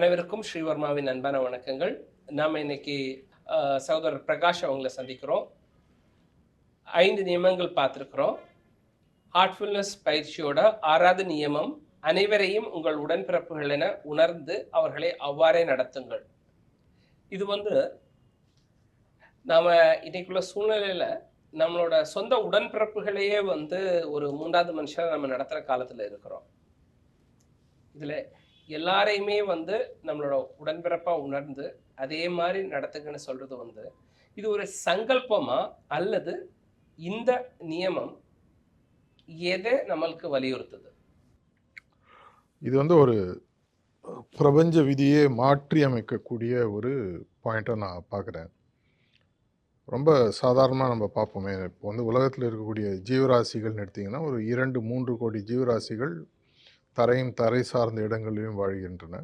அனைவருக்கும் ஸ்ரீவர்மாவின் அன்பான வணக்கங்கள். நாம் இன்னைக்கு சகோதரர் பிரகாஷ் அவங்கள சந்திக்கிறோம். 5 நியமங்கள் பார்த்துருக்குறோம். ஹார்ட்ஃபுல்னஸ் பயிற்சியோட 6வது நியமம், அனைவரையும் உங்கள் உடன்பிறப்புகள் என உணர்ந்து அவர்களை அவ்வாறே நடத்துங்கள். இது நாம இன்னைக்குள்ள சூழ்நிலையில நம்மளோட சொந்த உடன்பிறப்புகளையே ஒரு 3வது மனுஷனை நம்ம நடத்துகிற காலத்தில் இருக்கிறோம். இதில் எல்லாரையுமே நம்மளோட உடன்பிறப்பா உணர்ந்து அதே மாதிரி நடத்துங்கன்னு சொல்றது இது ஒரு சங்கல்பமா, அல்லது இந்த நியமம் எதை நம்மளுக்கு வலியுறுத்துது? இது ஒரு பிரபஞ்ச விதியை மாற்றி அமைக்கக்கூடிய ஒரு பாயிண்ட்டை நான் பார்க்குறேன். ரொம்ப சாதாரணமாக நம்ம பார்ப்போமே, இப்போ உலகத்தில் இருக்கக்கூடிய ஜீவராசிகள்னு எடுத்திங்கன்னா ஒரு 2-3 கோடி ஜீவராசிகள் தரை சார்ந்த இடங்களிலும் வாழ்கின்றன.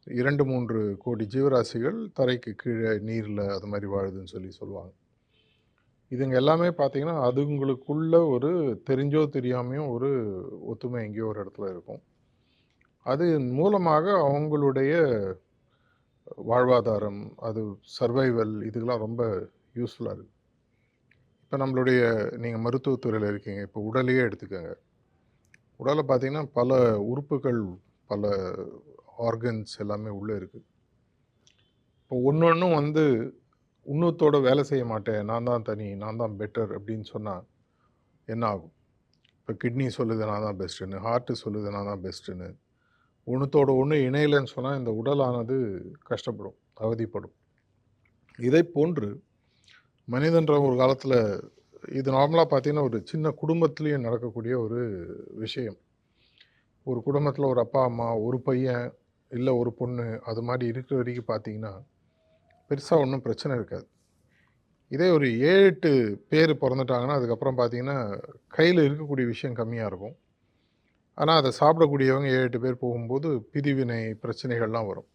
2-3 கோடி ஜீவராசிகள் தரைக்கு கீழே நீரில் அது மாதிரி வாழுதுன்னு சொல்லுவாங்க. இதுங்க எல்லாமே பார்த்திங்கன்னா அதுங்களுக்குள்ள ஒரு தெரிஞ்சோ தெரியாமையும் ஒரு ஒத்துமை எங்கேயோ ஒரு இடத்துல இருக்கும். அது மூலமாக அவங்களுடைய வாழ்வாதாரம், அது சர்வைவல், இதுக்கெல்லாம் ரொம்ப யூஸ்ஃபுல்லாக இருக்குது. இப்போ நம்மளுடைய நீங்கள் மருத்துவத்துறையில் இருக்கீங்க, இப்போ உடலையே எடுத்துக்கோங்க. உடலை பார்த்திங்கன்னா பல உறுப்புகள், பல ஆர்கன்ஸ் எல்லாமே உள்ளே இருக்குது. இப்போ ஒன்றும் இன்னொருத்தோட வேலை செய்ய மாட்டேன், நான் தான் தனி, நான் தான் பெட்டர் அப்படின்னு சொன்னால் என்ன ஆகும்? இப்போ கிட்னி சொல்லுது நான் தான் பெஸ்ட்டுன்னு, ஹார்ட்டு சொல்லுது நான் தான் பெஸ்ட்டுன்னு, ஒன்றுத்தோட ஒன்று இணையலைன்னு சொன்னால் இந்த உடலானது கஷ்டப்படும், அவதிப்படும். இதை போன்று மனிதன்ற ஒரு காலத்தில் இது நார்மலாக பார்த்திங்கன்னா ஒரு சின்ன குடும்பத்துலேயும் நடக்கக்கூடிய ஒரு விஷயம். ஒரு குடும்பத்தில் ஒரு அப்பா அம்மா, ஒரு பையன் இல்லை ஒரு பொண்ணு, அது மாதிரி இருக்கிற வரைக்கும் பார்த்திங்கன்னா பெருசாக ஒன்றும் பிரச்சனை இருக்காது. இதே ஒரு 7-8 பேர் பிறந்துட்டாங்கன்னா அதுக்கப்புறம் பார்த்திங்கன்னா கையில் இருக்கக்கூடிய விஷயம் கம்மியாக இருக்கும். ஆனால் அதை சாப்பிடக்கூடியவங்க 7-8 பேர் போகும்போது பிரிவினை பிரச்சனைகள்லாம் வரும்.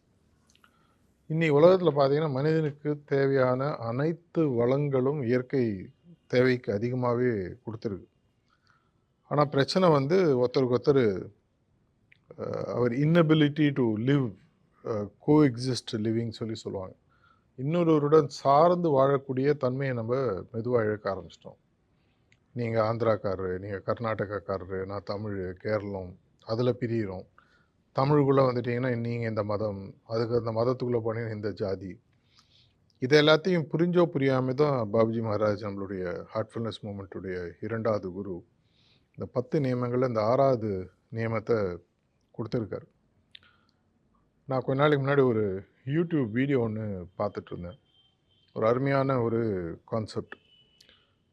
இன்னைக்கு உலகத்தில் பார்த்திங்கன்னா மனிதனுக்கு தேவையான அனைத்து வளங்களும் இயற்கை தேவைக்கு அதிகமாகவே கொடுத்துருக்கு. ஆனால் பிரச்சனை ஒருத்தருக்கு ஒருத்தர் அவர் inability to live, co exist living சொல்லுவாங்க. இன்னொருவருடன் சார்ந்து வாழக்கூடிய தன்மையை நம்ம மெதுவாக இழக்க ஆரம்பிச்சிட்டோம். நீங்கள் ஆந்திராக்காரரு, நீங்கள் கர்நாடகாக்காரரு, நான் தமிழ், கேரளம், அதில் பிரிகிறோம். தமிழுக்குள்ளே வந்துட்டிங்கன்னா நீங்கள் இந்த மதம், அதுக்கு அந்த மதத்துக்குள்ளே போனீங்கன்னா இந்த ஜாதி. இது எல்லாத்தையும் புரிஞ்சோ புரியாமல் தான் பாபுஜி மகாராஜ் நம்மளுடைய ஹார்ட்ஃபுல்னஸ் மூமெண்ட்டுடைய 2வது குரு இந்த 10 நியமங்களில் இந்த 6வது நியமத்தை கொடுத்துருக்காரு. நான் கொஞ்ச நாளைக்கு முன்னாடி ஒரு யூடியூப் வீடியோ ஒன்று பார்த்துட்டு இருந்தேன். ஒரு அருமையான ஒரு கான்செப்ட்.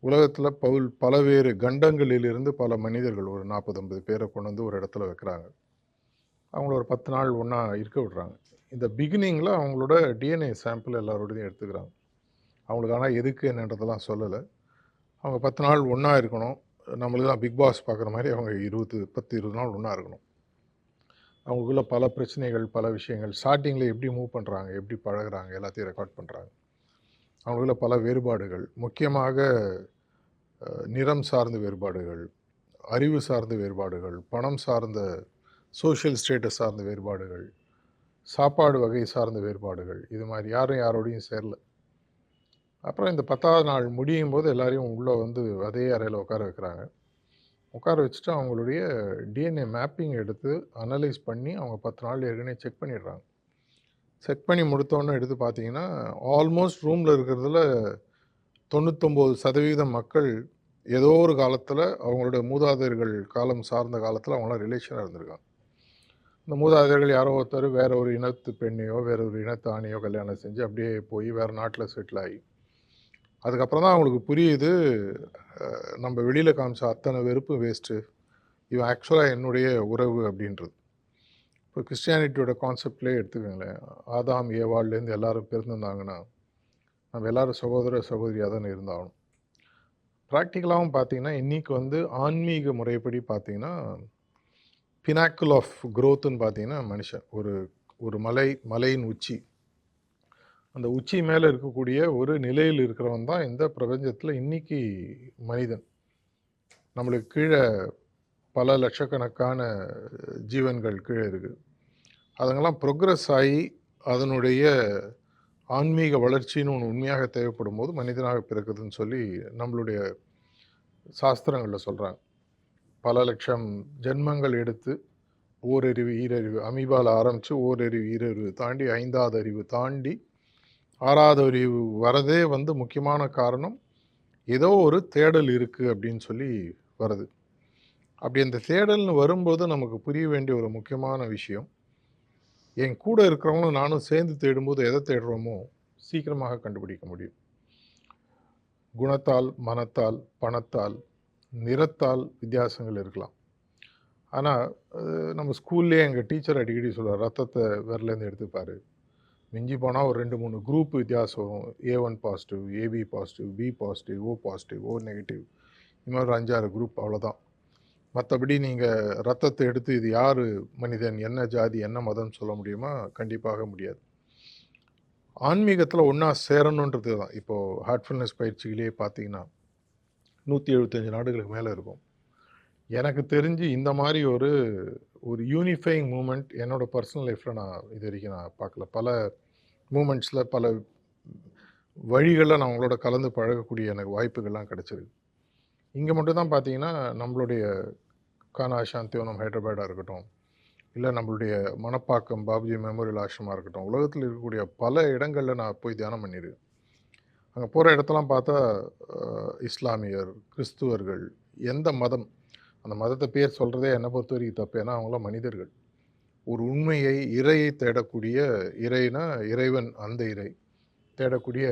உலகத்தில் பலவேறு கண்டங்களிலிருந்து பல மனிதர்கள் ஒரு 40-50 பேரை கொண்டு ஒரு இடத்துல வைக்கிறாங்க. அவங்கள ஒரு 10 நாள் ஒன்றா இருக்க விடுறாங்க. இந்த பிகினிங்கில் அவங்களோட டிஎன்ஏ சாம்பிள் எல்லாரோடையும் எடுத்துக்கிறாங்க. அவங்களுக்கு ஆனால் எதுக்கு என்னன்றதெல்லாம் சொல்லலை. அவங்க 10 நாள் ஒன்றா இருக்கணும். நம்மளுக்கு தான் பிக் பாஸ் பார்க்குற மாதிரி அவங்க 10-20 நாள் ஒன்றா இருக்கணும். அவங்களுக்குள்ள பல பிரச்சனைகள், பல விஷயங்கள், ஸ்டார்டிங்கில் எப்படி மூவ் பண்ணுறாங்க, எப்படி பழகுறாங்க, எல்லாத்தையும் ரெக்கார்ட் பண்ணுறாங்க. அவங்களுக்குள்ள பல வேறுபாடுகள், முக்கியமாக நிறம் சார்ந்த வேறுபாடுகள், அறிவு சார்ந்த வேறுபாடுகள், பணம் சார்ந்த சோஷியல் ஸ்டேட்டஸ் சார்ந்த வேறுபாடுகள், சாப்பாடு வகை சார்ந்த வேறுபாடுகள், இது மாதிரி யாரும் யாரோடையும் சேரல. அப்புறம் இந்த 10வது நாள் முடியும் போது எல்லாரையும் உள்ளே அதே அறையில் உட்கார வைக்கிறாங்க. உட்கார வச்சுட்டு அவங்களுடைய டிஎன்ஏ மேப்பிங் எடுத்து அனலைஸ் பண்ணி அவங்க 10 நாள் ஏற்கனவே செக் பண்ணிடுறாங்க. செக் பண்ணி முடித்தோன்னு எடுத்து பார்த்தீங்கன்னா ஆல்மோஸ்ட் ரூமில் இருக்கிறதுல 99% மக்கள் ஏதோ ஒரு காலத்தில் அவங்களுடைய மூதாதையர்கள் காலம் சார்ந்த காலத்தில் அவங்களாம் ரிலேஷனாக இருந்திருக்காங்க. இந்த மூதாதையர்கள் யாரோ ஒருத்தர் வேற ஒரு இனத்து பெண்ணையோ வேற ஒரு இனத்து ஆணையோ கல்யாணம் செஞ்சு அப்படியே போய் வேறு நாட்டில் செட்டில் ஆகி அதுக்கப்புறம் தான் அவங்களுக்கு புரியுது நம்ம வெளியில் காமிச்ச அத்தனை வெறுப்பு வேஸ்ட்டு, இவன் ஆக்சுவலாக என்னுடைய உறவு அப்படின்றது. இப்போ கிறிஸ்டியானிட்டியோட கான்செப்ட்லேயே எடுத்துக்கோங்களேன். ஆதாம் ஏவாள்லேருந்து எல்லாரும் பிறந்திருந்தாங்கன்னா நம்ம எல்லோரும் சகோதர சகோதரியாக தானே இருந்தாகணும். ப்ராக்டிக்கலாகவும் பார்த்திங்கன்னா இன்றைக்கி ஆன்மீக முறைப்படி பார்த்திங்கன்னா பினாக்கிள் ஆஃப் க்ரோத்துன்னு பார்த்திங்கன்னா மனுஷன் ஒரு மலையின் உச்சி, அந்த உச்சி மேலே இருக்கக்கூடிய ஒரு நிலையில் இருக்கிறவன் தான் இந்த பிரபஞ்சத்தில் இன்றைக்கி மனிதன். நம்மளுக்கு கீழே பல லட்சக்கணக்கான ஜீவன்கள் கீழே இருக்குது. அதுங்கெல்லாம் ப்ரொக்ரஸ் ஆகி அதனுடைய ஆன்மீக வளர்ச்சின்னு ஒன்று உண்மையாக தேவைப்படும் போது மனிதனாக பிறக்குதுன்னு சொல்லி நம்மளுடைய சாஸ்திரங்களில் சொல்கிறாங்க. பல லட்சம் ஜென்மங்கள் எடுத்து ஓரறிவு ஈரறிவு அமீபால ஆரம்பித்து ஓரறிவு ஈரறிவு தாண்டி 5வது அறிவு தாண்டி 6வது அறிவு வரதே வந்து முக்கியமான காரணம் ஏதோ ஒரு தேடல் இருக்குது அப்படின்னு சொல்லி வருது. அப்படி அந்த தேடல்னு வரும்போது நமக்கு புரிய வேண்டிய ஒரு முக்கியமான விஷயம், என் கூட இருக்கிறவங்களும் நானும் சேர்ந்து தேடும்போது எதை தேடுறோமோ சீக்கிரமாக கண்டுபிடிக்க முடியும். குணத்தால், மனத்தால், பணத்தால், நிறத்தால் வித்தியாசங்கள் இருக்கலாம். ஆனால் நம்ம ஸ்கூல்லேயே எங்கள் டீச்சர் அடிக்கடி சொல்லுவார், ரத்தத்தை விரலேருந்து எடுத்துப்பார், மிஞ்சி போனால் ஒரு 2-3 குரூப் வித்தியாசம் வரும். A1 positive, AB positive, B positive, O positive, O negative, இது மாதிரி ஒரு 5-6 குரூப், அவ்வளோதான். மற்றபடி நீங்கள் ரத்தத்தை எடுத்து இது யார் மனிதன், என்ன ஜாதி, என்ன மதம்னு சொல்ல முடியுமா? கண்டிப்பாக முடியாது. ஆன்மீகத்தில் ஒன்றா சேரணுன்றது தான். இப்போது ஹார்ட்ஃபுல்னஸ் பயிற்சிகளே பார்த்தீங்கன்னா 175 நாடுகளுக்கு மேலே இருக்கும். எனக்கு தெரிஞ்சு இந்த மாதிரி ஒரு யூனிஃபைங் மூமெண்ட் என்னோட பர்சனல் லைஃப்பில் நான் இது வரைக்கும் நான் பார்க்கல. பல மூமெண்ட்ஸில் பல வழிகளில் நான் அவங்களோட கலந்து பழகக்கூடிய எனக்கு வாய்ப்புகள்லாம் கிடச்சிருக்கு. இங்கே மட்டும் தான் பார்த்தீங்கன்னா நம்மளுடைய கானா சாந்திவனம் ஹைதராபாடாக இருக்கட்டும், இல்லை நம்மளுடைய மணப்பாக்கம் பாபுஜி மெமோரியல் ஆசிரமாக இருக்கட்டும், உலகத்தில் இருக்கக்கூடிய பல இடங்களில் நான் போய் தியானம் பண்ணியிருக்கேன். அங்கே போகிற இடத்தெல்லாம் பார்த்தா இஸ்லாமியர், கிறிஸ்துவர்கள், எந்த மதம், அந்த மதத்தை பேர் சொல்கிறதே என்னை பொறுத்த வரைக்கும் தப்பு. ஏன்னா அவங்களாம் மனிதர்கள். ஒரு உண்மையை, இறையை தேடக்கூடிய, இறைனா இறைவன், அந்த இறை தேடக்கூடிய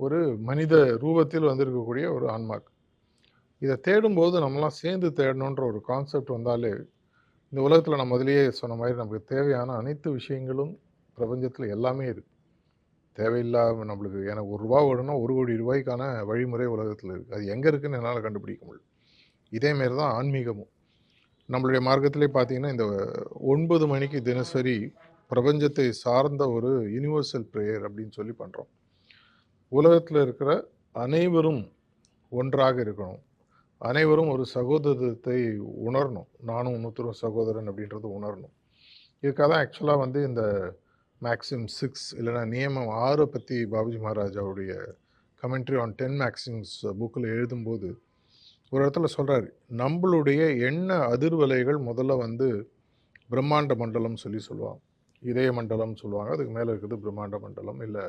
ஒரு மனித ரூபத்தில் வந்திருக்கக்கூடிய ஒரு ஆன்மாக்கு. இதை தேடும்போது நம்மளாம் சேர்ந்து தேடணுன்ற ஒரு கான்செப்ட் வந்தாலே இந்த உலகத்தில் நான் முதலியே சொன்ன மாதிரி நமக்கு தேவையான அனைத்து விஷயங்களும் பிரபஞ்சத்தில் எல்லாமே இருக்குது. தேவையில்லாமல் நம்மளுக்கு எனக்கு ₹1 வேணும்னா 1 கோடி ரூபாய்க்கான வழிமுறை உலகத்தில் இருக்குது. அது எங்கே இருக்குதுன்னு என்னால் கண்டுபிடிக்க முடியும். இதேமாரி தான் ஆன்மீகமும். நம்மளுடைய மார்க்கத்திலே பார்த்தீங்கன்னா இந்த 9 மணிக்கு தினசரி பிரபஞ்சத்தை சார்ந்த ஒரு யூனிவர்சல் ப்ரேயர் அப்படின்னு சொல்லி பண்ணுறோம். உலகத்தில் இருக்கிற அனைவரும் ஒன்றாக இருக்கணும், அனைவரும் ஒரு சகோதரத்தை உணரணும், நானும் இன்னொருத்தரும் சகோதரன் அப்படின்றது உணரணும். இதுக்காக தான் ஆக்சுவலாக வந்து இந்த மேக்ஸிம் 6 இல்லைனா நியமம் 6 பற்றி பாபுஜி மகாராஜாவுடைய கமெண்ட்ரி ஆன் 10 மேக்ஸிம்ஸ் புக்கில் எழுதும்போது ஒரு இடத்துல சொல்கிறாரு, நம்மளுடைய எண்ண அதிர்வலைகள் முதல்ல வந்து பிரம்மாண்ட மண்டலம் சொல்லுவாங்க, இதய மண்டலம் சொல்லுவாங்க, அதுக்கு மேலே இருக்குது பிரம்மாண்ட மண்டலம், இல்லை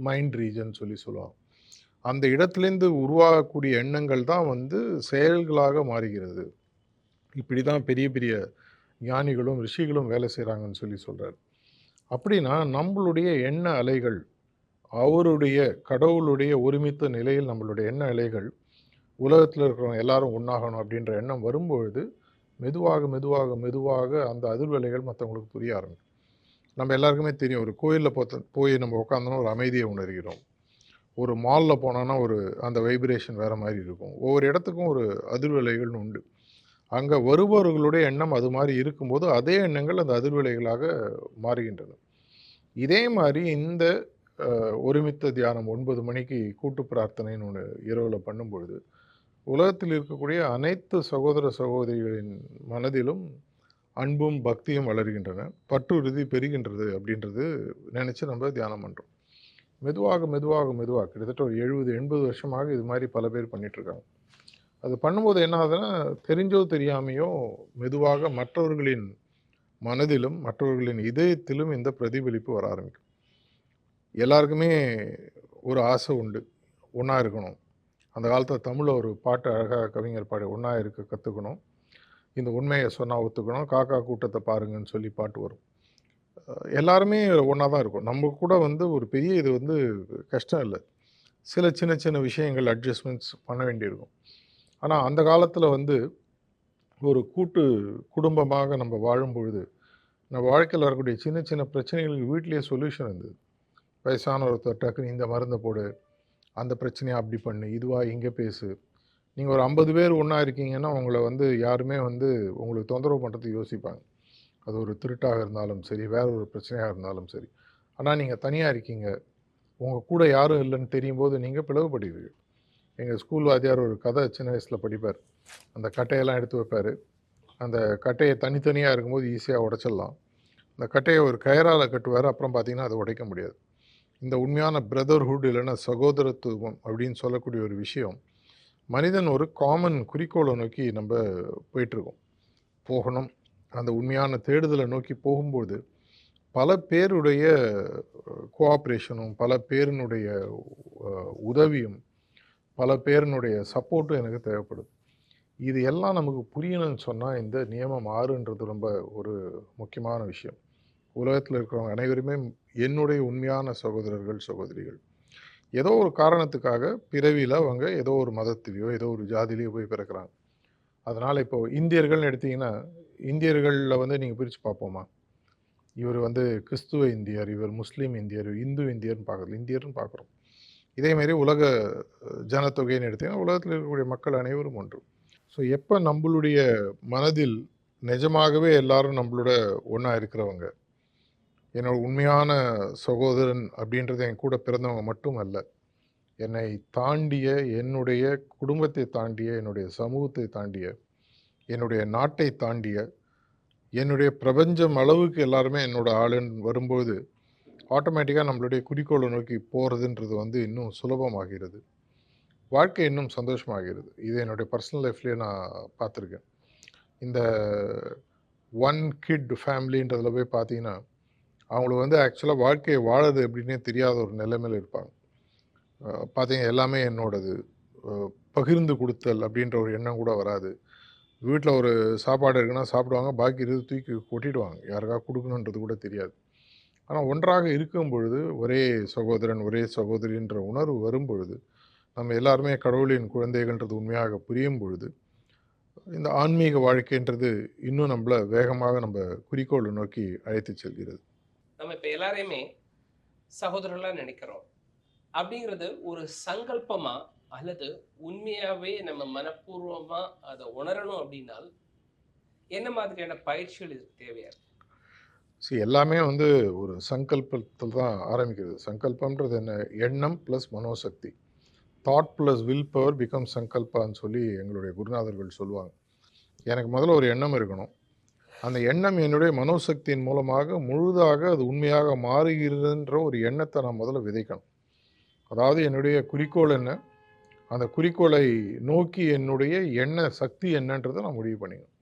மைண்ட் ரீஜன் சொல்லுவாங்க. அந்த இடத்துலேருந்து உருவாகக்கூடிய எண்ணங்கள் தான் வந்து செயல்களாக மாறுகிறது. இப்படி தான் பெரிய பெரிய ஞானிகளும் ரிஷிகளும் வேலை செய்கிறாங்கன்னு சொல்கிறார். அப்படின்னா நம்மளுடைய எண்ண அலைகள், அவருடைய கடவுளுடைய ஒருமித்த நிலையில் நம்மளுடைய எண்ண அலைகள் உலகத்தில் இருக்கிறவங்க எல்லாரும் ஒன்றாகணும் அப்படின்ற எண்ணம் வரும்பொழுது மெதுவாக மெதுவாக மெதுவாக அந்த அதிர்வலைகள் மற்றவங்களுக்கு புரிய ஆரம்பிக்கும். நம்ம எல்லாருக்குமே தெரியும், ஒரு கோயிலில் போய் நம்ம உட்காந்தோன்னா ஒரு அமைதியை உணர்கிறோம். ஒரு மாலில் போனோன்னா அந்த வைப்ரேஷன் வேறு மாதிரி இருக்கும். ஒவ்வொரு இடத்துக்கும் ஒரு அதிர்வலைகள்னு உண்டு. அங்கே வருபவர்களுடைய எண்ணம் அது மாதிரி இருக்கும்போது அதே எண்ணங்கள் அந்த அதிர்வலைகளாக மாறுகின்றன. இதே மாதிரி இந்த ஒருமித்த தியானம் 9 மணிக்கு கூட்டு பிரார்த்தனைன்னு ஒன்று இரவில் பண்ணும்பொழுது உலகத்தில் இருக்கக்கூடிய அனைத்து சகோதர சகோதரிகளின் மனதிலும் அன்பும் பக்தியும் வளர்கின்றன, பற்றுறுதி பெறுகின்றது அப்படின்றது நினச்சி நம்ம தியானம் பண்ணுறோம். மெதுவாக மெதுவாக மெதுவாக கிட்டத்தட்ட ஒரு 70-80 வருஷமாக இது மாதிரி பல பேர் பண்ணிகிட்ருக்காங்க. அது பண்ணும்போது என்ன ஆகுதுன்னா, தெரிஞ்சோ தெரியாமையோ மெதுவாக மற்றவர்களின் மனதிலும் மற்றவர்களின் இதயத்திலும் இந்த பிரதிபலிப்பு வர ஆரம்பிக்கும். எல்லாருக்குமே ஒரு ஆசை உண்டு, ஒன்றா இருக்கணும். அந்த காலத்தில் தமிழில் ஒரு பாட்டு அழகாக கவிஞர் பாடி, ஒன்றா இருக்க கற்றுக்கணும், இந்த உண்மையை சொன்னால் ஒத்துக்கணும், காக்கா கூட்டத்தை பாருங்கன்னு சொல்லி பாட்டு வரும். எல்லாருமே ஒன்றா தான் இருக்கும். நம்ம கூட வந்து ஒரு பெரிய இது வந்து கஷ்டம் இல்லை, சில சின்ன சின்ன விஷயங்கள் அட்ஜஸ்ட்மெண்ட்ஸ் பண்ண வேண்டியிருக்கும். ஆனால் அந்த காலத்தில் வந்து ஒரு கூட்டு குடும்பமாக நம்ம வாழும் பொழுது நம்ம வாழ்க்கையில் வரக்கூடிய சின்ன சின்ன பிரச்சனைகளுக்கு வீட்டிலேயே சொல்யூஷன் இருந்தது. வயசான ஒருத்தர் டக்குன்னு இந்த மருந்தை போடு, அந்த பிரச்சனையை அப்படி பண்ணு, இதுவாக இங்கே பேசு. நீங்கள் ஒரு 50 பேர் ஒன்றா இருக்கீங்கன்னா உங்களை வந்து யாருமே வந்து உங்களுக்கு தொந்தரவு பண்ணுறதுக்கு யோசிப்பாங்க. அது ஒரு திருட்டாக இருந்தாலும் சரி, வேற ஒரு பிரச்சனையாக இருந்தாலும் சரி. ஆனால் நீங்கள் தனியாக இருக்கீங்க, உங்கள் கூட யாரும் இல்லைன்னு தெரியும் போது நீங்கள் பிளவுபடுவீர்கள். எங்கள் ஸ்கூல் வாத்தியார் ஒரு கதை சின்ன வயசில் படிப்பார். அந்த கட்டையெல்லாம் எடுத்து வைப்பார். அந்த கட்டையை தனித்தனியாக இருக்கும்போது ஈஸியாக உடைச்சிடலாம். இந்த கட்டையை ஒரு கயரால் கட்டுவார், அப்புறம் பார்த்தீங்கன்னா அதை உடைக்க முடியாது. இந்த உண்மையான பிரதர்ஹுட் இல்லைன்னா சகோதரத்துவம் அப்படின்னு சொல்லக்கூடிய ஒரு விஷயம், மனிதன் ஒரு காமன் குறிக்கோளை நோக்கி நம்ம போயிட்டுருக்கோம், போகணும். அந்த உண்மையான தேடுதலை நோக்கி போகும்போது பல பேருடைய கோஆப்ரேஷனும், பல பேரினுடைய உதவியும், பல பேரினுடைய சப்போர்ட்டும் எனக்கு தேவைப்படுது. இது எல்லாம் நமக்கு புரியணும்னு சொன்னால் இந்த நியமம் 6ன்றது ரொம்ப ஒரு முக்கியமான விஷயம். உலகத்தில் இருக்கிறவங்க அனைவருமே என்னுடைய உண்மையான சகோதரர்கள், சகோதரிகள். ஏதோ ஒரு காரணத்துக்காக பிறவியில் அவங்க ஏதோ ஒரு மதத்திலேயோ ஏதோ ஒரு ஜாதியிலையோ போய் பிறக்கிறாங்க. அதனால் இப்போ இந்தியர்கள்னு எடுத்திங்கன்னா, இந்தியர்களில் வந்து நீங்கள் பிரித்து பார்ப்போமா, இவர் வந்து கிறிஸ்துவ இந்தியர், இவர் முஸ்லீம் இந்தியர், இந்து இந்தியர்னு பார்க்குறது, இந்தியர்னு பார்க்குறோம். இதேமாரி உலக ஜனத்தொகைன்னு எடுத்திங்கன்னா உலகத்தில் இருக்கக்கூடிய மக்கள் அனைவரும் ஒன்று. ஸோ எப்போ நம்மளுடைய மனதில் நிஜமாகவே எல்லாரும் நம்மளோட ஒன்றா இருக்கிறவங்க, என்னோட உண்மையான சகோதரன் அப்படின்றது என் கூட பிறந்தவங்க மட்டும் அல்ல, என்னை தாண்டிய, என்னுடைய குடும்பத்தை தாண்டிய, என்னுடைய சமூகத்தை தாண்டிய, என்னுடைய நாட்டை தாண்டிய, என்னுடைய பிரபஞ்சம் அளவுக்கு எல்லாருமே என்னோட ஆளுன்னு வரும்போது ஆட்டோமேட்டிக்காக நம்மளுடைய குறிக்கோளை நோக்கி போகிறதுன்றது வந்து இன்னும் சுலபமாகிறது. வாழ்க்கை இன்னும் சந்தோஷமாகிறது. இது என்னுடைய பர்சனல் லைஃப்லேயே நான் பார்த்துருக்கேன். இந்த ஒன் கிட் ஃபேமிலின்றதுல போய் பார்த்தீங்கன்னா, அவங்களுக்கு வந்து ஆக்சுவலாக வாழ்க்கையை வாழறது எப்படின்னே தெரியாத ஒரு நிலைமையில் இருப்பாங்க. பார்த்தீங்க எல்லாமே என்னோடது, பகிர்ந்து கொடுத்தல் அப்படின்ற ஒரு எண்ணம் கூட வராது. வீட்டில் ஒரு சாப்பாடு இருக்குன்னா சாப்பிடுவாங்க, பாக்கி இருக்கிறது தூக்கி கொட்டிடுவாங்க, யாருக்காவது கொடுக்கணுன்றது கூட தெரியாது. ஆனால் ஒன்றாக இருக்கும் பொழுது, ஒரே சகோதரன், ஒரே சகோதரின்ற உணர்வு வரும் பொழுது, நம்ம எல்லாருமே கடவுளின் குழந்தைகள்ன்றது உண்மையாக புரியும் பொழுது, இந்த ஆன்மீக வாழ்க்கைன்றது இன்னும் நம்மள வேகமாக நம்ம குறிக்கோளை நோக்கி அழைத்து செல்கிறது. நம்ம இப்போ எல்லாரையுமே சகோதரர்களாக நினைக்கிறோம். அப்படிங்கிறது ஒரு சங்கல்பமா அல்லது உண்மையாவே நம்ம மனப்பூர்வமா அதை உணரணும் அப்படின்னால் என்ன மாதிரியான பயிற்சிகள் இதுக்கு தேவையா இருக்கு? எல்லாமே வந்து ஒரு சங்கல்பத்தில் தான் ஆரம்பிக்கிறது. சங்கல்பம்ன்றது என்ன? எண்ணம் ப்ளஸ் மனோசக்தி. Thought plus will power become சங்கல்பான்னு சொல்லி எங்களுடைய குருநாதர்கள் சொல்லுவாங்க. எனக்கு முதல்ல ஒரு எண்ணம் இருக்கணும். அந்த எண்ணம் என்னுடைய மனோசக்தியின் மூலமாக முழுதாக அது உண்மையாக மாறுகிறதுன்ற ஒரு எண்ணத்தை நான் முதல்ல விதைக்கணும். அதாவது என்னுடைய குறிக்கோள் என்ன, அந்த குறிக்கோளை நோக்கி என்னுடைய எண்ண சக்தி என்னன்றதை நான் முடிவு பண்ணிக்கணும்.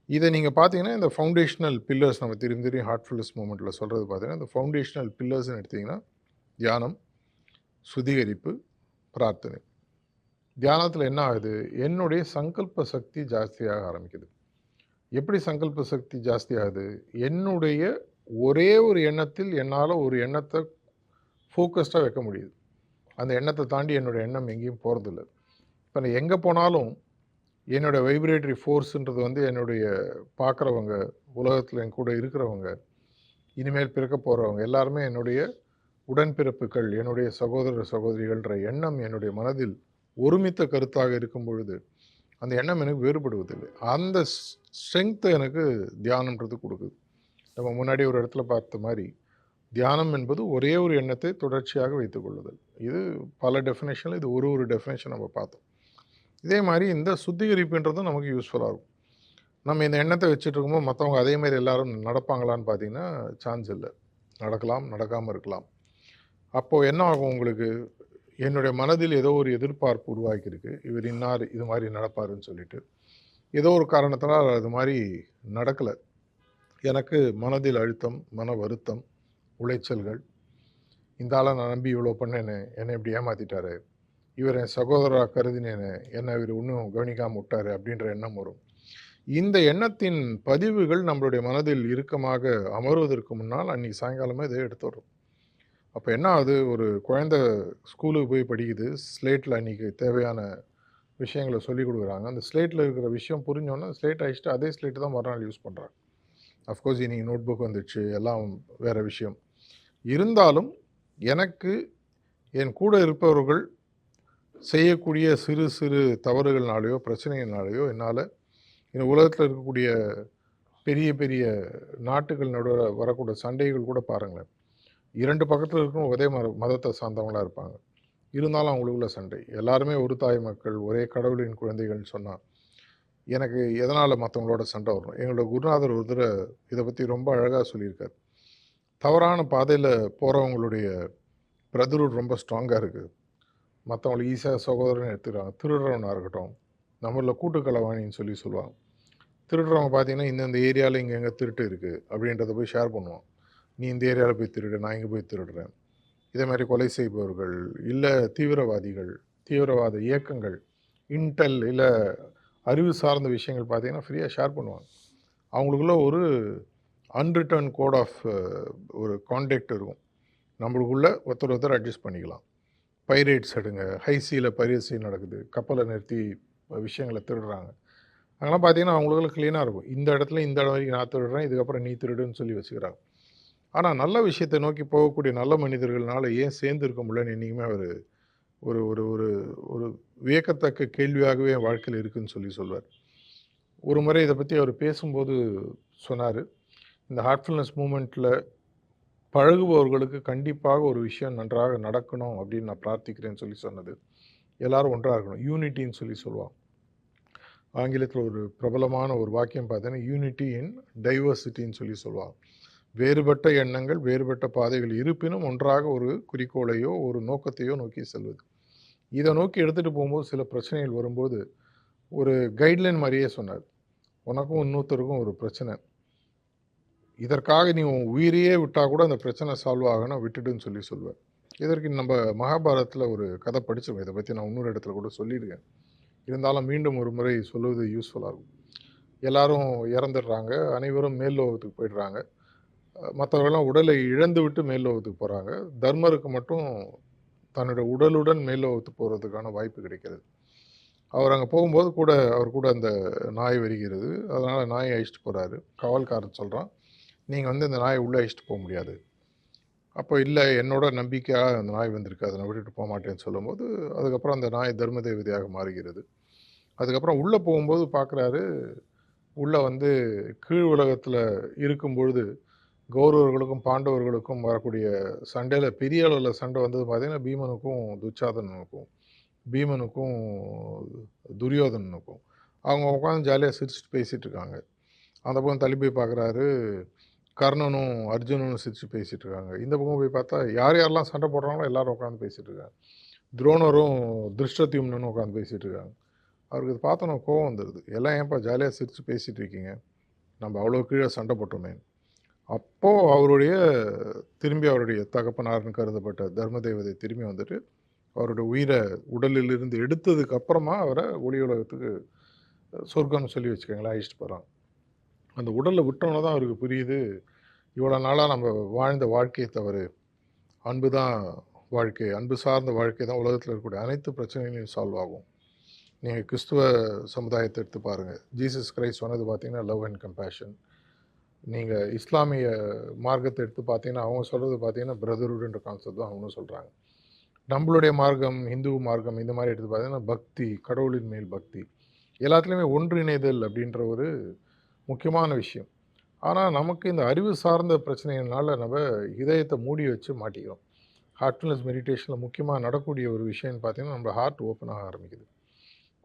இதை நீங்கள் பார்த்தீங்கன்னா, இந்த ஃபவுண்டேஷனல் பில்லர்ஸ் நம்ம திரும்பி ஹார்ட்ஃபுல்னஸ் மூமெண்ட்டில் சொல்கிறது பார்த்தீங்கன்னா, இந்த ஃபவுண்டேஷனல் பில்லர்ஸ்ன்னு எடுத்திங்கன்னா, தியானம், சுத்திகரிப்பு, பிரார்த்தனை. தியானத்தில் என்ன ஆகுது? என்னுடைய சங்கல்ப சக்தி ஜாஸ்தியாக ஆரம்பிக்குது. எப்படி சங்கல்ப சக்தி ஜாஸ்தி ஆகுது? என்னுடைய ஒரே ஒரு எண்ணத்தில் என்னால் ஒரு எண்ணத்தை ஃபோக்கஸ்டாக வைக்க முடியுது. அந்த எண்ணத்தை தாண்டி என்னோடய எண்ணம் எங்கேயும் போகிறதில்ல. இப்போ நான் எங்கே போனாலும் என்னோடய வைப்ரேட்டரி ஃபோர்ஸுன்றது வந்து என்னுடைய பார்க்குறவங்க, உலகத்தில் என் கூட இருக்கிறவங்க, இனிமேல் பிறக்க போகிறவங்க எல்லாருமே என்னுடைய உடன்பிறப்புகள், என்னுடைய சகோதர சகோதரிகள்ன்ற எண்ணம் என்னுடைய மனதில் ஒருமித்த கருத்தாக இருக்கும் பொழுது அந்த எண்ணம் எனக்கு வேறுபடுவதில்லை. அந்த ஸ்ட்ரென்த்தை எனக்கு தியானம்ன்றது கொடுக்குது. நம்ம முன்னாடி ஒரு இடத்துல பார்த்த மாதிரி, தியானம் என்பது ஒரே ஒரு எண்ணத்தை தொடர்ச்சியாக வைத்துக் கொள்ளுதல். இது பல டெஃபினேஷனில் இது ஒரு டெஃபினேஷன் நம்ம பார்த்தோம். இதே மாதிரி இந்த சுத்திகரிப்புன்றதும் நமக்கு யூஸ்ஃபுல்லாக இருக்கும். நம்ம இந்த எண்ணத்தை வச்சுட்டு இருக்கும்போது மற்றவங்க அதே மாதிரி எல்லாரும் நடப்பாங்களான்னு பார்த்தீங்கன்னா சான்ஸ் இல்லை. நடக்கலாம், நடக்காமல் இருக்கலாம். அப்போது என்ன ஆகும் உங்களுக்கு? என்னுடைய மனதில் ஏதோ ஒரு எதிர்பார்ப்பு உருவாக்கியிருக்கு, இவர் இன்னார் இது மாதிரி நடப்பாருன்னு சொல்லிட்டு. ஏதோ ஒரு காரணத்தினால் அது மாதிரி நடக்கலை. எனக்கு மனதில் அழுத்தம், மன வருத்தம், உளைச்சல்கள். இந்த ஆளை நான் நம்பி இவ்வளோ பண்ணேனே, என்னை இப்படி ஏமாற்றிட்டாரு, இவர் என் சகோதரராக கருதினேனே, என்னை இவர் இன்னும் கவனிக்காமல் விட்டாரு அப்படின்ற எண்ணம் வரும். இந்த எண்ணத்தின் பதிவுகள் நம்மளுடைய மனதில் இறுக்கமாக அமர்வதற்கு முன்னால் அன்றைக்கி சாயங்காலமே இதை எடுத்துடுறோம். அப்போ என்ன ஆகுது? ஒரு குழந்தை ஸ்கூலுக்கு போய் படிக்குது, ஸ்லேட்டில் அன்றைக்கி தேவையான விஷயங்களை சொல்லிக் கொடுக்குறாங்க. அந்த ஸ்லேட்டில் இருக்கிற விஷயம் புரிஞ்சோன்னா ஸ்லேட் அழிச்சிட்டு அதே ஸ்லேட்டு தான் மறுநாள் யூஸ் பண்ணுறாங்க. அஃப்கோர்ஸ் இன்றைக்கி நோட் புக் வந்துடுச்சு, எல்லாம் வேறு விஷயம். இருந்தாலும் எனக்கு என் கூட இருப்பவர்கள் செய்யக்கூடிய சிறு சிறு தவறுகள்னாலேயோ பிரச்சனைகள்னாலேயோ என்னால் இந்த உலகத்தில் இருக்கக்கூடிய பெரிய பெரிய நாட்டுகள் நடுவில் வரக்கூடிய சண்டைகள் கூட பாருங்களேன், 2 பக்கத்தில் இருக்கிற ஒரே மதத்தை சார்ந்தவங்களாக இருப்பாங்க. இருந்தாலும் அவங்களுக்குள்ள சண்டை. எல்லாருமே ஒரு தாய் மக்கள், ஒரே கடவுளின் குழந்தைகள்னு சொன்னால் எனக்கு எதனால் மற்றவங்களோட சண்டை வரும்? எங்களோட குருநாதர் ஒரு தடவை இதை பற்றி ரொம்ப அழகாக சொல்லியிருக்கார். தவறான பாதையில் போகிறவங்களுடைய பிரதர்ஹுட் ரொம்ப ஸ்ட்ராங்காக இருக்குது. மற்றவங்களுக்கு ஈஸியாக சகோதரன் எடுத்துக்கிறாங்க. திருடுறவனாக இருக்கட்டும், நம்மளில் கூட்டுக்களவாணின்னு சொல்லுவாங்க. திருடுறவங்க பார்த்தீங்கன்னா இந்தந்த ஏரியாவில் இங்கே எங்கே திருட்டு இருக்குது அப்படின்றத போய் ஷேர் பண்ணுவான். நீ இந்த ஏரியாவில் போய் திருடு, நான் இங்கே போய் திருடுறேன். இதே மாதிரி கொலை செய்பவர்கள், இல்லை தீவிரவாதிகள், தீவிரவாத இயக்கங்கள், இன்டெல் இல்லை அறிவு சார்ந்த விஷயங்கள் பார்த்தீங்கன்னா ஃப்ரீயாக ஷேர் பண்ணுவாங்க. அவங்களுக்குள்ள ஒரு அன்ரிட்டர்ன் கோட் ஆஃப் ஒரு கான்டாக்ட் இருக்கும். நம்மளுக்குள்ள ஒருத்தர் அட்ஜஸ்ட் பண்ணிக்கலாம். பைரேட்ஸ் எடுங்க, ஹைசியில் பைரேசி நடக்குது, கப்பலை நிறுத்தி விஷயங்களை திருடுறாங்க. அதெல்லாம் பார்த்தீங்கன்னா அவங்களுக்குள்ள க்ளீனாக இருக்கும். இந்த இடத்துல இந்த இடம் வரைக்கும் நான் திருடுறேன், இதுக்கப்புறம் நீ திருடுன்னு சொல்லி வச்சுக்கிறாங்க. ஆனால் நல்ல விஷயத்தை நோக்கி போகக்கூடிய நல்ல மனிதர்களால் ஏன் சேர்ந்து இருக்க முடியலன்னு என்றைக்குமே அவர் ஒரு ஒரு ஒரு ஒரு வியக்கத்தக்க கேள்வியாகவே என் வாழ்க்கையில் இருக்குதுன்னு சொல்லுவார். ஒரு முறை இதை பற்றி அவர் பேசும்போது சொன்னார், இந்த ஹார்ட்ஃபுல்னஸ் மூமெண்ட்டில் பழகுபவர்களுக்கு கண்டிப்பாக ஒரு விஷயம் நன்றாக நடக்கணும் அப்படின்னு நான் பிரார்த்திக்கிறேன்னு சொன்னது, எல்லாரும் ஒன்றாக இருக்கணும். யூனிட்டின்னு சொல்லுவாங்க. ஆங்கிலத்தில் ஒரு பிரபலமான ஒரு வாக்கியம் பார்த்தீங்கன்னா யூனிட்டி இன் டைவர்சிட்டின்னு சொல்லுவாங்க. வேறுபட்ட எண்ணங்கள், வேறுபட்ட பாதைகள் இருப்பினும் ஒன்றாக ஒரு குறிக்கோளையோ ஒரு நோக்கத்தையோ நோக்கி செல்வது. இதை நோக்கி எடுத்துகிட்டு போகும்போது சில பிரச்சனைகள் வரும்போது ஒரு கைட்லைன் மாதிரியே சொன்னார். உனக்கும் இன்னொருத்தருக்கும் ஒரு பிரச்சனை, இதற்காக நீ உன் உயிரையே விட்டால் கூட அந்த பிரச்சனை சால்வ் ஆகணும், விட்டுடுன்னு சொல்லுவேன். இதற்கு நம்ம மகாபாரதத்தில் ஒரு கதை படித்தோம். இதை பற்றி நான் இன்னொரு இடத்துல கூட சொல்லியிருக்கேன். இருந்தாலும் மீண்டும் ஒரு முறை சொல்லுவது யூஸ்ஃபுல்லாக இருக்கும். எல்லாரும் இறந்துடுறாங்க, அனைவரும் மேல் லோகத்துக்கு போயிடுறாங்க. மற்றவர்கள்லாம் உடலை இழந்து விட்டு மேல் லோகத்துக்கு போகிறாங்க. தர்மருக்கு மட்டும் தன்னுடைய உடலுடன் மேல் லோகத்துக்கு போகிறதுக்கான வாய்ப்பு கிடைக்கிறது. அவர் அங்கே போகும்போது அவர் கூட அந்த நாய் வருகிறது. அதனால் நாயை அழிச்சிட்டு போகிறாரு. காவல்காரன் சொல்கிறான், நீங்கள் இந்த நாயை உள்ளே அழிச்சிட்டு போக முடியாது. அப்போ இல்லை, என்னோட நம்பிக்கையாக அந்த நாய் வந்திருக்கு, அதை நான் விட்டுட்டு போக மாட்டேன்னு சொல்லும்போது அதுக்கப்புறம் அந்த நாய் தர்ம தேவதையாக மாறுகிறது. அதுக்கப்புறம் உள்ளே போகும்போது பார்க்குறாரு, உள்ளே கீழ் உலகத்தில் இருக்கும்பொழுது கௌரவர்களுக்கும் பாண்டவர்களுக்கும் வரக்கூடிய சண்டையில் பெரிய அளவில் சண்டை வந்தது பார்த்திங்கன்னா பீமனுக்கும் துச்சாதனனுக்கும், பீமனுக்கும் துரியோதனனுக்கும். அவங்க உட்காந்து ஜாலியாக சிரிச்சுட்டு பேசிகிட்டு இருக்காங்க. அந்த பக்கம் தள்ளி போய் பார்க்குறாரு, கர்ணனும் அர்ஜுனனும் சிரித்து பேசிகிட்டு இருக்காங்க. இந்த பக்கம் போய் பார்த்தா யார் யாரெல்லாம் சண்டை போடுறாங்களோ எல்லோரும் உட்காந்து பேசிகிட்டு இருக்காங்க. துரோணரும் திருஷ்டத்யும்னனும் உட்காந்து பேசிகிட்டு இருக்காங்க. அவருக்கு இது பார்த்தோன்னா கோவம் வந்துடுது. எல்லாம் ஏன்ப்பா ஜாலியாக சிரித்து பேசிகிட்டு இருக்கீங்க, நம்ம அவ்வளோ கீழே சண்டை போட்டோமே. அப்போது அவருடைய தகப்பனார்னு கருதப்பட்ட தர்ம தேவதை திரும்பி வந்துட்டு அவருடைய உயிரை உடலிலிருந்து எடுத்ததுக்கு அப்புறமா அவரை ஒளி உலகத்துக்கு சொர்க்கம்னு சொல்லி வச்சுக்கோங்களேன் அழிச்சிட்டு போகிறாங்க. அந்த உடலை விட்டோன்னு தான் அவருக்கு புரியுது, இவ்வளோ நாளாக நம்ம வாழ்ந்த வாழ்க்கையை தவறு, அன்பு தான் வாழ்க்கை, அன்பு சார்ந்த வாழ்க்கை தான் உலகத்தில் இருக்கக்கூடிய அனைத்து பிரச்சனைகளையும் சால்வ் ஆகும். நீங்கள் கிறிஸ்துவ சமுதாயத்தை எடுத்து பாருங்கள், ஜீசஸ் கிரைஸ்ட் சொன்னது பார்த்தீங்கன்னா லவ் அண்ட் கம்பேஷன். நீங்கள் இஸ்லாமிய மார்க்கத்தை எடுத்து பார்த்தீங்கன்னா அவங்க சொல்கிறது பார்த்தீங்கன்னா பிரதர்ஹுட்ன்ற கான்செப்ட் தான் அவங்களும் சொல்கிறாங்க. நம்மளுடைய மார்க்கம், இந்து மார்க்கம், இந்த மாதிரி எடுத்து பார்த்தீங்கன்னா பக்தி, கடவுளின் மேல் பக்தி, எல்லாத்துலேயுமே ஒன்றிணைதல் அப்படின்ற ஒரு முக்கியமான விஷயம். ஆனால் நமக்கு இந்த அறிவு சார்ந்த பிரச்சனைகள்னால நம்ம இதயத்தை மூடி வச்சு மாட்டிக்கிறோம். ஹார்ட்ஃபுல்னஸ் மெடிடேஷனில் முக்கியமாக நடக்கக்கூடிய ஒரு விஷயம்னு பார்த்தீங்கன்னா நம்ம ஹார்ட் ஓப்பன் ஆக ஆரம்பிக்குது.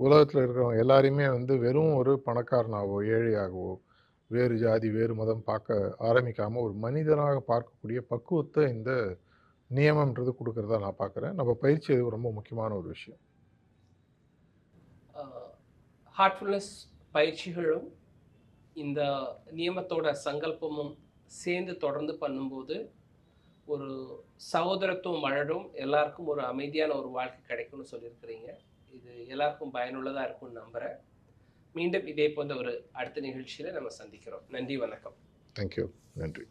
உலகத்தில் இருக்கிறவங்க எல்லாரையுமே வெறும் ஒரு பணக்காரனாகவோ ஏழையாகவோ வேறு ஜாதி வேறு மதம் பார்க்க ஆரம்பிக்காமல் ஒரு மனிதனாக பார்க்கக்கூடிய பக்குவத்தை இந்த நியமம்ன்றது கொடுக்கறதா நான் பார்க்குறேன். நம்ம பயிற்சி அது ரொம்ப முக்கியமான ஒரு விஷயம். ஹார்ட்ஃபுல்னஸ் பயிற்சிகளும் இந்த நியமத்தோட சங்கல்பமும் சேர்ந்து தொடர்ந்து பண்ணும்போது ஒரு சகோதரத்துவம் வளரும், எல்லாருக்கும் ஒரு அமைதியான ஒரு வாழ்க்கை கிடைக்கும்னு சொல்லியிருக்கிறீங்க. இது எல்லாருக்கும் பயனுள்ளதாக இருக்கும்னு நம்புகிறேன். மீண்டும் இதே போன்ற ஒரு அடுத்த நிகழ்ச்சியில் நம்ம சந்திக்கிறோம். நன்றி, வணக்கம். தேங்க்யூ. நன்றி.